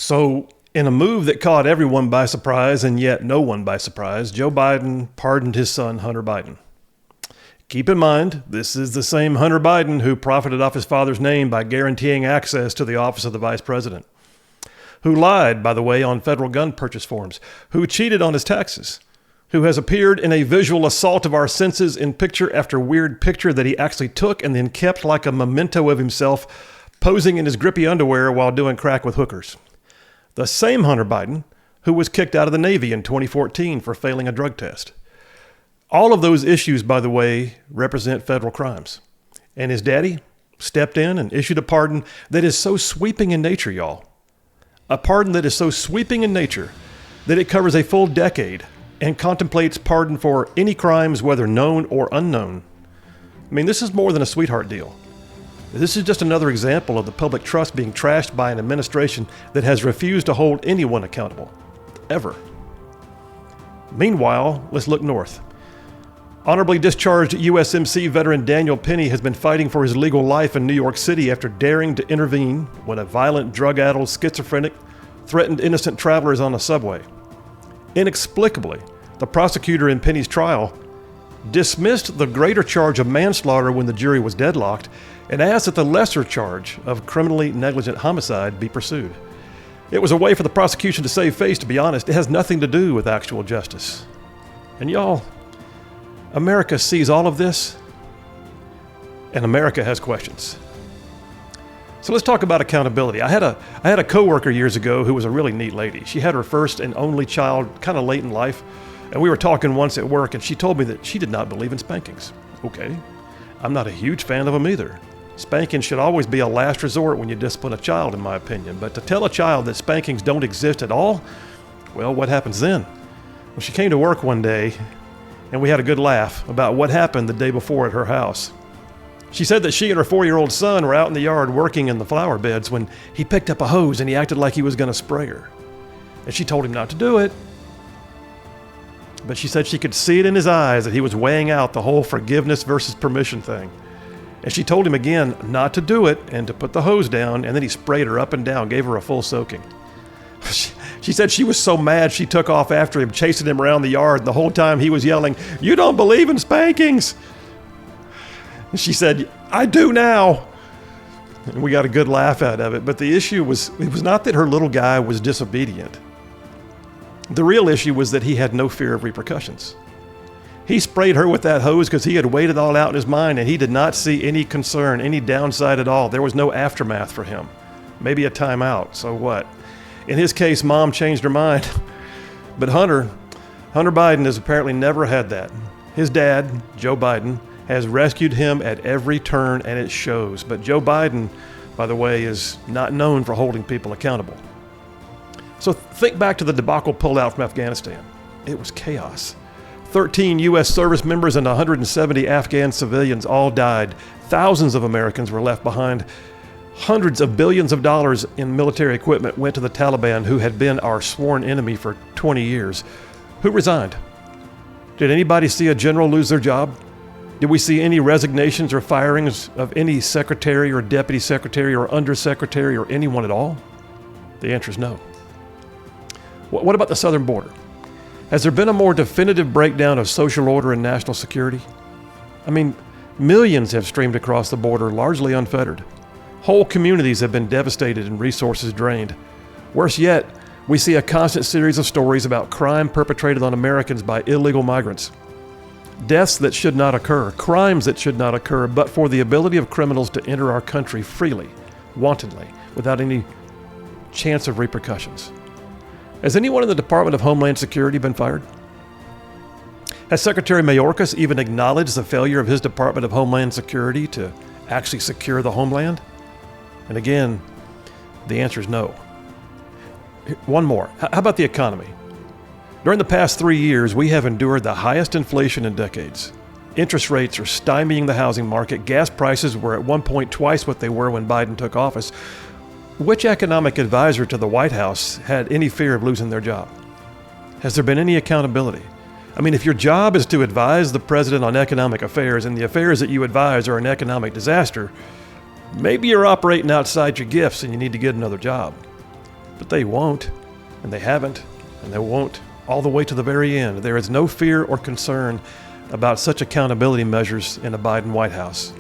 So, in a move that caught everyone by surprise and yet no one by surprise, Joe Biden pardoned his son, Hunter Biden. Keep in mind, this is the same Hunter Biden who profited off his father's name by guaranteeing access to the office of the vice president, who lied, by the way, on federal gun purchase forms, who cheated on his taxes, who has appeared in a visual assault of our senses in picture after weird picture that he actually took and then kept like a memento of himself, posing in his grippy underwear while doing crack with hookers. The same Hunter Biden who was kicked out of the Navy in 2014 for failing a drug test. All of those issues, by the way, represent federal crimes. And his daddy stepped in and issued a pardon that is so sweeping in nature, y'all. A pardon that is so sweeping in nature that it covers a full decade and contemplates pardon for any crimes, whether known or unknown. I mean, this is more than a sweetheart deal. This is just another example of the public trust being trashed by an administration that has refused to hold anyone accountable, ever. Meanwhile, let's look north. Honorably discharged USMC veteran Daniel Penny has been fighting for his legal life in New York City after daring to intervene when a violent, drug-addled schizophrenic threatened innocent travelers on a subway. Inexplicably, the prosecutor in Penny's trial dismissed the greater charge of manslaughter when the jury was deadlocked and asked that the lesser charge of criminally negligent homicide be pursued. It was a way for the prosecution to save face, to be honest. It has nothing to do with actual justice. And y'all, America sees all of this, and America has questions. So let's talk about accountability. I had a coworker years ago who was a really neat lady. She had her first and only child kind of late in life, and we were talking once at work, and she told me that she did not believe in spankings. Okay, I'm not a huge fan of them either. Spanking should always be a last resort when you discipline a child, in my opinion. But to tell a child that spankings don't exist at all, well, what happens then? Well, she came to work one day, and we had a good laugh about what happened the day before at her house. She said that she and her 4-year-old son were out in the yard working in the flower beds when he picked up a hose and he acted like he was going to spray her. And she told him not to do it. But she said she could see it in his eyes that he was weighing out the whole forgiveness versus permission thing. And she told him again not to do it and to put the hose down, and then he sprayed her up and down, gave her a full soaking. She said she was so mad she took off after him, chasing him around the yard. The whole time he was yelling, "You don't believe in spankings!" And she said, "I do now." And we got a good laugh out of it. But the issue was, it was not that her little guy was disobedient. The real issue was that he had no fear of repercussions. He sprayed her with that hose because he had weighed it all out in his mind, and he did not see any concern, any downside at all. There was no aftermath for him. Maybe a timeout, so what? In his case, mom changed her mind. But Hunter Biden has apparently never had that. His dad, Joe Biden, has rescued him at every turn, and it shows. But Joe Biden, by the way, is not known for holding people accountable. So think back to the debacle pulled out from Afghanistan. It was chaos. 13 U.S. service members and 170 Afghan civilians all died. Thousands of Americans were left behind. Hundreds of billions of dollars in military equipment went to the Taliban, who had been our sworn enemy for 20 years. Who resigned? Did anybody see a general lose their job? Did we see any resignations or firings of any secretary or deputy secretary or undersecretary or anyone at all? The answer is no. What about the southern border? Has there been a more definitive breakdown of social order and national security? I mean, millions have streamed across the border, largely unfettered. Whole communities have been devastated and resources drained. Worse yet, we see a constant series of stories about crime perpetrated on Americans by illegal migrants. Deaths that should not occur, crimes that should not occur, but for the ability of criminals to enter our country freely, wantonly, without any chance of repercussions. Has anyone in the Department of Homeland Security been fired? Has Secretary Mayorkas even acknowledged the failure of his Department of Homeland Security to actually secure the homeland? And again, the answer is no. One more. How about the economy? During the past 3 years, we have endured the highest inflation in decades. Interest rates are stymieing the housing market. Gas prices were at one point twice what they were when Biden took office. Which economic advisor to the White House had any fear of losing their job? Has there been any accountability? I mean, if your job is to advise the president on economic affairs and the affairs that you advise are an economic disaster, maybe you're operating outside your gifts and you need to get another job. But they won't, and they haven't, and they won't all the way to the very end. There is no fear or concern about such accountability measures in a Biden White House.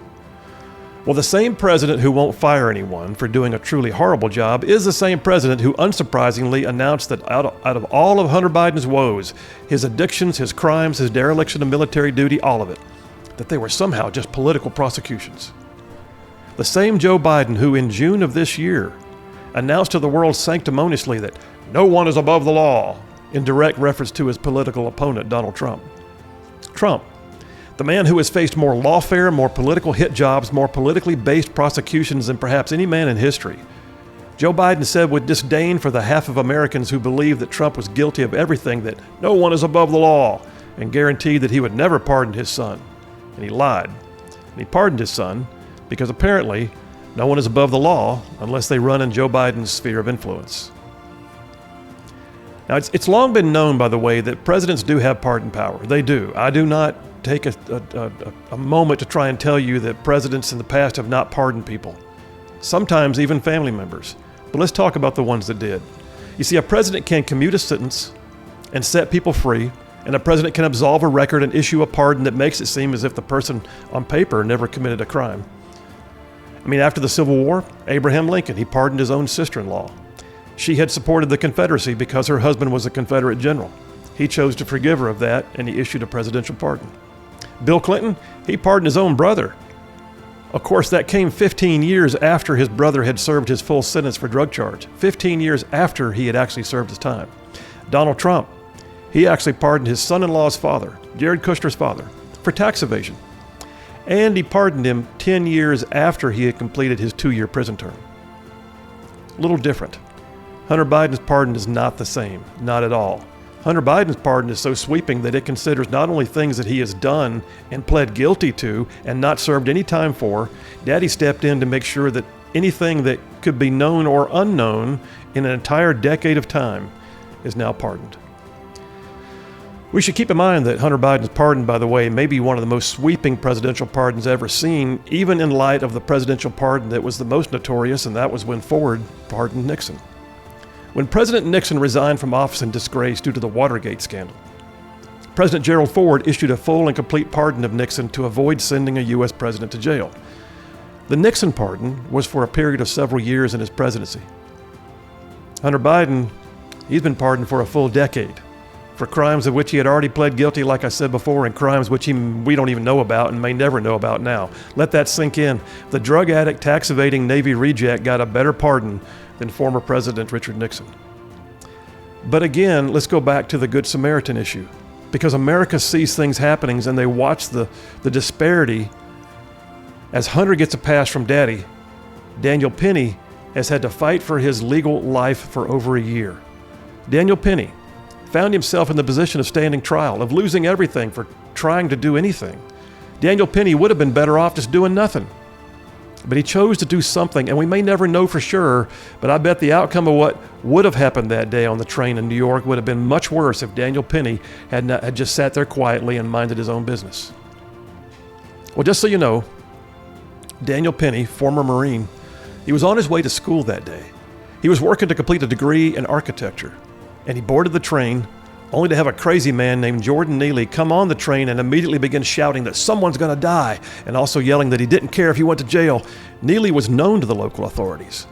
Well, the same president who won't fire anyone for doing a truly horrible job is the same president who unsurprisingly announced that out of all of Hunter Biden's woes, his addictions, his crimes, his dereliction of military duty, all of it, that they were somehow just political prosecutions. The same Joe Biden who in June of this year announced to the world sanctimoniously that no one is above the law, in direct reference to his political opponent, Donald Trump. Trump, the man who has faced more lawfare, more political hit jobs, more politically based prosecutions than perhaps any man in history. Joe Biden said with disdain for the half of Americans who believe that Trump was guilty of everything that no one is above the law, and guaranteed that he would never pardon his son. And he lied. And he pardoned his son because apparently no one is above the law unless they run in Joe Biden's sphere of influence. Now, it's long been known, by the way, that presidents do have pardon power. They do. I do not take a moment to try and tell you that presidents in the past have not pardoned people, sometimes even family members. But let's talk about the ones that did. You see, a president can commute a sentence and set people free, and a president can absolve a record and issue a pardon that makes it seem as if the person on paper never committed a crime. I mean, after the Civil War, Abraham Lincoln, he pardoned his own sister-in-law. She had supported the Confederacy because her husband was a Confederate general. He chose to forgive her of that, and he issued a presidential pardon. Bill Clinton, he pardoned his own brother. Of course, that came 15 years after his brother had served his full sentence for drug charge, 15 years after he had actually served his time. Donald Trump, he actually pardoned his son-in-law's father, Jared Kushner's father, for tax evasion. And he pardoned him 10 years after he had completed his 2-year prison term. A little different. Hunter Biden's pardon is not the same, not at all. Hunter Biden's pardon is so sweeping that it considers not only things that he has done and pled guilty to and not served any time for. Daddy stepped in to make sure that anything that could be known or unknown in an entire decade of time is now pardoned. We should keep in mind that Hunter Biden's pardon, by the way, may be one of the most sweeping presidential pardons ever seen, even in light of the presidential pardon that was the most notorious, and that was when Ford pardoned Nixon. When President Nixon resigned from office in disgrace due to the Watergate scandal, President Gerald Ford issued a full and complete pardon of Nixon to avoid sending a U.S. president to jail. The Nixon pardon was for a period of several years in his presidency. Hunter Biden, he's been pardoned for a full decade for crimes of which he had already pled guilty, like I said before, and crimes which we don't even know about and may never know about now. Let that sink in. The drug addict, tax-evading Navy reject got a better pardon than former President Richard Nixon. But again, let's go back to the Good Samaritan issue, because America sees things happening and they watch the disparity. As Hunter gets a pass from Daddy, Daniel Penny has had to fight for his legal life for over a year. Daniel Penny found himself in the position of standing trial, of losing everything for trying to do anything. Daniel Penny would have been better off just doing nothing. But he chose to do something, and we may never know for sure, but I bet the outcome of what would have happened that day on the train in New York would have been much worse if Daniel Penny had just sat there quietly and minded his own business. Well, just so you know, Daniel Penny, former Marine, he was on his way to school that day. He was working to complete a degree in architecture, and he boarded the train only to have a crazy man named Jordan Neely come on the train and immediately begin shouting that someone's going to die, and also yelling that he didn't care if he went to jail. Neely was known to the local authorities.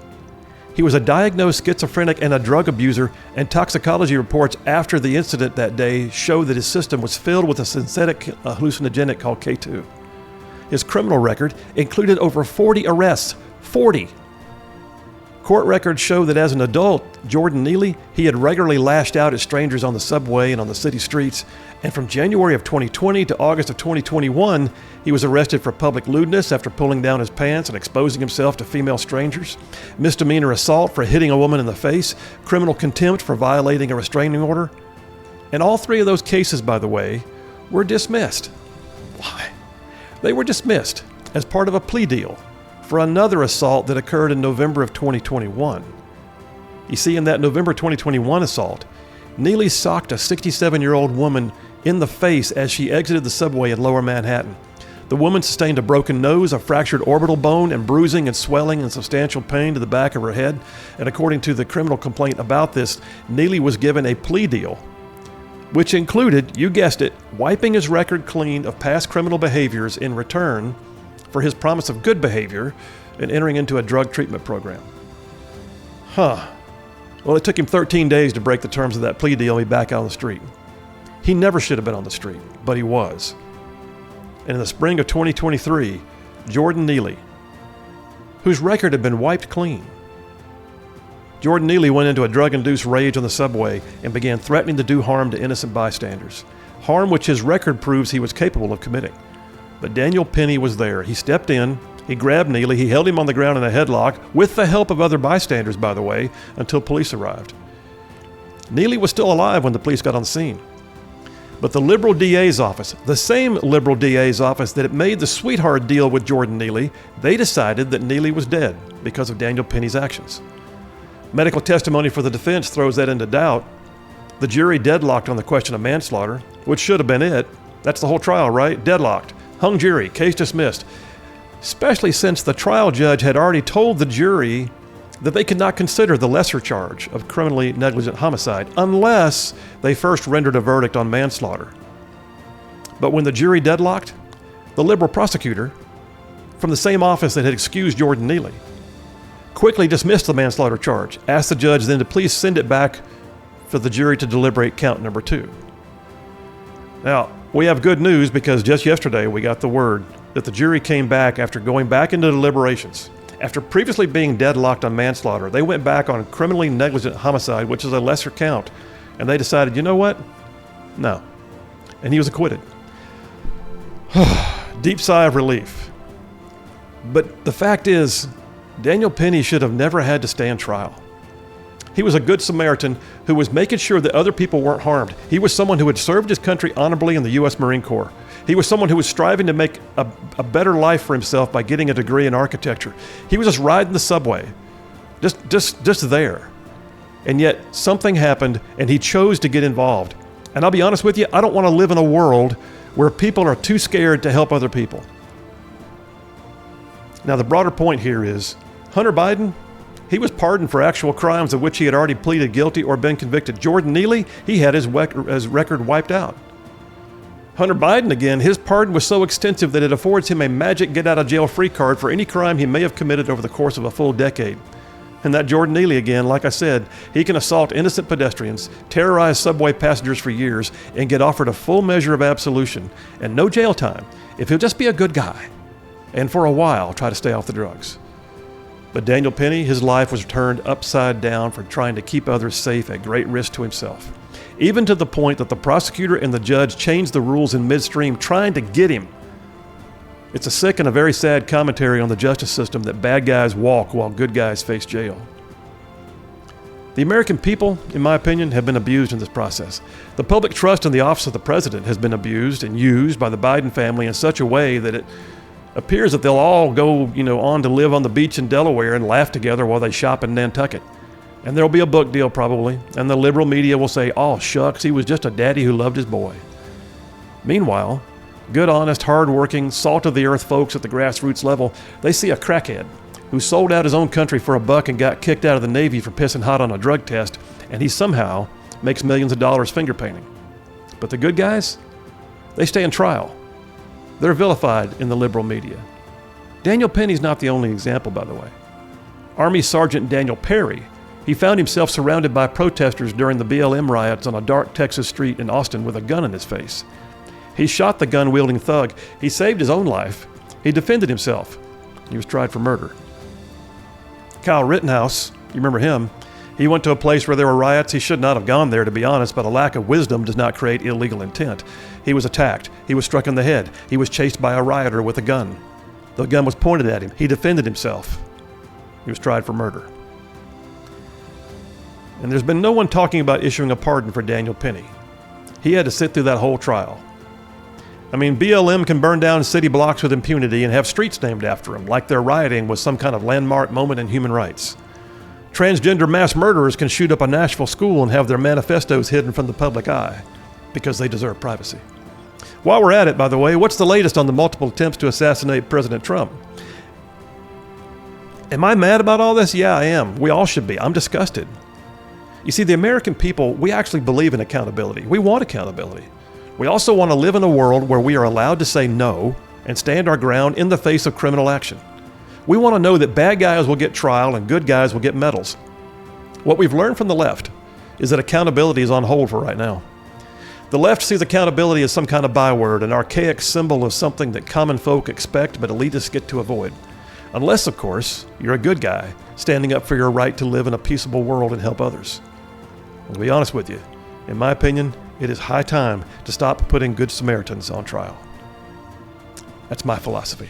He was a diagnosed schizophrenic and a drug abuser, and toxicology reports after the incident that day showed that his system was filled with a synthetic hallucinogenic called K2. His criminal record included over 40 arrests. 40! Court records show that as an adult, Jordan Neely, he had regularly lashed out at strangers on the subway and on the city streets, and from January of 2020 to August of 2021, he was arrested for public lewdness after pulling down his pants and exposing himself to female strangers, misdemeanor assault for hitting a woman in the face, criminal contempt for violating a restraining order. And all three of those cases, by the way, were dismissed. Why? They were dismissed as part of a plea deal for another assault that occurred in November of 2021. You see, in that November 2021 assault, Neely socked a 67-year-old woman in the face as she exited the subway in Lower Manhattan. The woman sustained a broken nose, a fractured orbital bone, and bruising and swelling and substantial pain to the back of her head. And according to the criminal complaint about this, Neely was given a plea deal, which included, you guessed it, wiping his record clean of past criminal behaviors in return for his promise of good behavior and entering into a drug treatment program. Well, it took him 13 days to break the terms of that plea deal and be back out on the street. He never should have been on the street, but he was. And in the spring of 2023, Jordan Neely, whose record had been wiped clean, Jordan Neely went into a drug-induced rage on the subway and began threatening to do harm to innocent bystanders, harm which his record proves he was capable of committing. But Daniel Penny was there. He stepped in, he grabbed Neely, he held him on the ground in a headlock, with the help of other bystanders, by the way, until police arrived. Neely was still alive when the police got on the scene. But the liberal DA's office, the same liberal DA's office that had made the sweetheart deal with Jordan Neely, they decided that Neely was dead because of Daniel Penny's actions. Medical testimony for the defense throws that into doubt. The jury deadlocked on the question of manslaughter, which should have been it. That's the whole trial, right? Deadlocked. Hung jury, case dismissed. Especially since the trial judge had already told the jury that they could not consider the lesser charge of criminally negligent homicide unless they first rendered a verdict on manslaughter. But when the jury deadlocked, the liberal prosecutor, from the same office that had excused Jordan Neely, quickly dismissed the manslaughter charge, asked the judge then to please send it back for the jury to deliberate count number 2. Now, we have good news because just yesterday we got the word that the jury came back after going back into deliberations. After previously being deadlocked on manslaughter, they went back on criminally negligent homicide, which is a lesser count, and they decided, you know what? No. And he was acquitted. Deep sigh of relief. But the fact is, Daniel Penny should have never had to stand trial. He was a good Samaritan who was making sure that other people weren't harmed. He was someone who had served his country honorably in the U.S. Marine Corps. He was someone who was striving to make a better life for himself by getting a degree in architecture. He was just riding the subway, just there. And yet something happened and he chose to get involved. And I'll be honest with you, I don't want to live in a world where people are too scared to help other people. Now, the broader point here is Hunter Biden, he was pardoned for actual crimes of which he had already pleaded guilty or been convicted. Jordan Neely, he had his record wiped out. Hunter Biden, again, his pardon was so extensive that it affords him a magic get-out-of-jail-free card for any crime he may have committed over the course of a full decade. And that Jordan Neely, again, like I said, he can assault innocent pedestrians, terrorize subway passengers for years, and get offered a full measure of absolution and no jail time if he'll just be a good guy and for a while try to stay off the drugs. But Daniel Penny, his life was turned upside down for trying to keep others safe at great risk to himself. Even to the point that the prosecutor and the judge changed the rules in midstream trying to get him. It's a sick and a very sad commentary on the justice system that bad guys walk while good guys face jail. The American people, in my opinion, have been abused in this process. The public trust in the office of the president has been abused and used by the Biden family in such a way that it appears that they'll all go, on to live on the beach in Delaware and laugh together while they shop in Nantucket. And there'll be a book deal probably, and the liberal media will say, oh shucks, he was just a daddy who loved his boy. Meanwhile, good, honest, hard-working, salt-of-the-earth folks at the grassroots level, they see a crackhead who sold out his own country for $1 and got kicked out of the Navy for pissing hot on a drug test, and he somehow makes millions of dollars finger painting. But the good guys, they stay in trial. They're vilified in the liberal media. Daniel Penny's not the only example, by the way. Army Sergeant Daniel Perry, he found himself surrounded by protesters during the BLM riots on a dark Texas street in Austin with a gun in his face. He shot the gun-wielding thug. He saved his own life. He defended himself. He was tried for murder. Kyle Rittenhouse, you remember him, he went to a place where there were riots. He should not have gone there, to be honest, but a lack of wisdom does not create illegal intent. He was attacked. He was struck in the head. He was chased by a rioter with a gun. The gun was pointed at him. He defended himself. He was tried for murder. And there's been no one talking about issuing a pardon for Daniel Penny. He had to sit through that whole trial. I mean, BLM can burn down city blocks with impunity and have streets named after them, like their rioting was some kind of landmark moment in human rights. Transgender mass murderers can shoot up a Nashville school and have their manifestos hidden from the public eye because they deserve privacy. While we're at it, by the way, what's the latest on the multiple attempts to assassinate President Trump? Am I mad about all this? Yeah, I am. We all should be. I'm disgusted. You see, the American people, we actually believe in accountability. We want accountability. We also want to live in a world where we are allowed to say no and stand our ground in the face of criminal action. We want to know that bad guys will get trial and good guys will get medals. What we've learned from the left is that accountability is on hold for right now. The left sees accountability as some kind of byword, an archaic symbol of something that common folk expect but elitists get to avoid. Unless, of course, you're a good guy standing up for your right to live in a peaceable world and help others. And to be honest with you, in my opinion, it is high time to stop putting good Samaritans on trial. That's my philosophy.